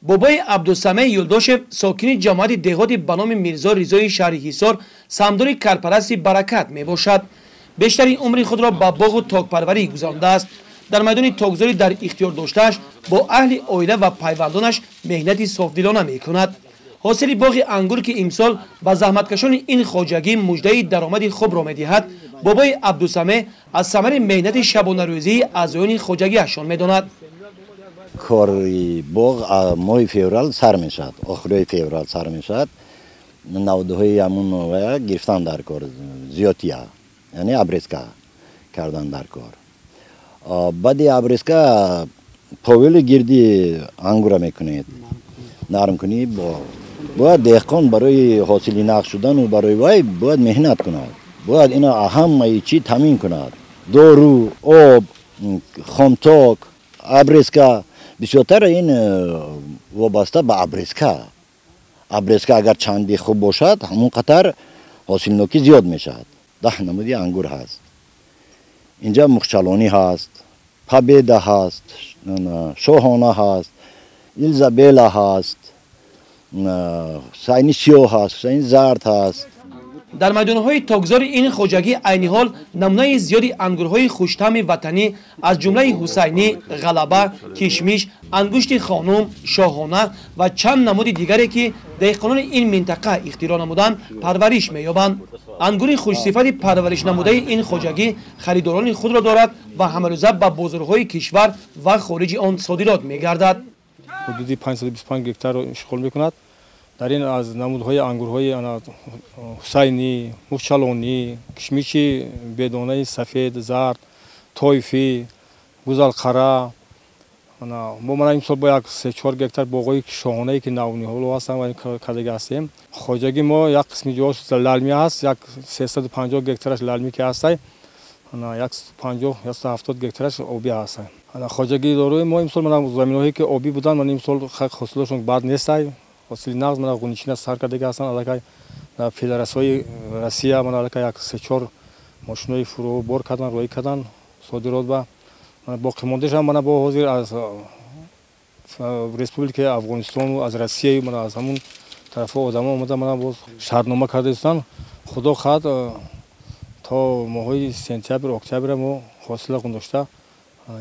بابای عبدالسمع یلداشев ساکن جماعت دهاتی به نام میرزا رضای شهر حصار سمدار کارپرست برکت میباشد. بیشترین عمر خود را با باغ و تاکپروری گذرانده است. در میدان تاکزاری در اختیار داشتهش با اهل عائله و پیوندانش مهنت صافدلانه میکند. حاصل باغ انگور که امسال با زحمتکشان این خواجگی مژده درآمد خوب را میدهد، بابای عبدالسمع از ثمر مهنت شبانه روزی اعضایان خواجگیشان میداند. کاری باغ ماه فوریه سر میشد، آخر فوریه سر میشد. نودهای همون گرفتن در کار زیادیه، یعنی ابریسکا کردن در کار. بعد ابریسکا پاول گردی انگور میکنید، نرم کنی. باید دهقان برای حاصل نقش شدن و برای وای باید مهنت کند. باید اینا همه چی تامین کند. دارو، آب، خامتاک، ابریسکا. بسیارتر این وابسته به ابریسکا. ابریسکا اگر چندی خوب باشد همون قطر حاصل نوکی زیاد میشد. 10 نمودی انگور هست. اینجا مخچلانی هست، پبیده هست، شاهانه هست، ایلزابلا هست، ساینی سیاه هست، ساینی زرد هست. در میدانهای تاکزار این خواجگی عین حال نمونه زیادی انگورهای خوش‌طعم وطنی از جمله حسینی، غلبه، کشمیش، انگشت خانم، شاهانه و چند نمود دیگری که دهقانان این منطقه اختراع نمودند پرورش می‌یابند. انگور خوش‌صفت پرورش نموده این خواجگی خریداران خود را دارد و همروزه به بازارهای کشور و خارج آن صادرات می‌گردد. حدود 525 گکتار اشغال می‌کند. در این از نمودهای انگورهای حسینی، مخچلانی، کشمیشی بدانه سفید، زرد، طایفی، گوزلقره. ما امسال با یک 3-4 گکتار باغای شاهانه‌ای که نونی‌ها هستند و کردگی هستیم. خواجگی ما یک قسمی جاش للمی است، یک 350 گکتارش للمی که هست، یک 50 یا 70 گکتارش آبی هست. خواجگی داروی ما امسال زمین‌هایی که آبی بودن من امسال حاصلشون بد نیست. حاصل نقض من گونیچین سر کرده هستن. الان در فدراسیون روسیه من الان یک 3-4 ماشینای فرو بار کردن، روی کردن صادرات با باقی موندهش هم من با حاضر از ریسپوبلیک افغانستان و از روسیه من از همون طرف آدم اومدن من باز شرطنامه کرده هستن. خدا خواهد تا ماهای سپتامبر اکتبر ما حاصل گذاشته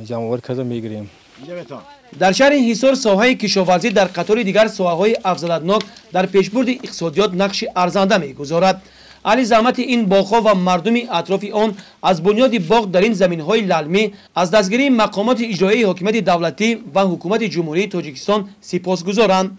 جمع آوری کرده میگیریم. در شهر حصار ساحه کشاورزی در قطار دیگر ساحه‌های افزایش‌ناک در پیشبرد اقتصادیات نقش ارزنده می‌گذارد. علی زحمت این باغ‌ها و مردم اطراف آن از بنیاد باغ در این زمین‌های للمی از دستگیری مقامات اجرایی حکومت دولتی و حکومت جمهوری تاجیکستان سپاسگزارند.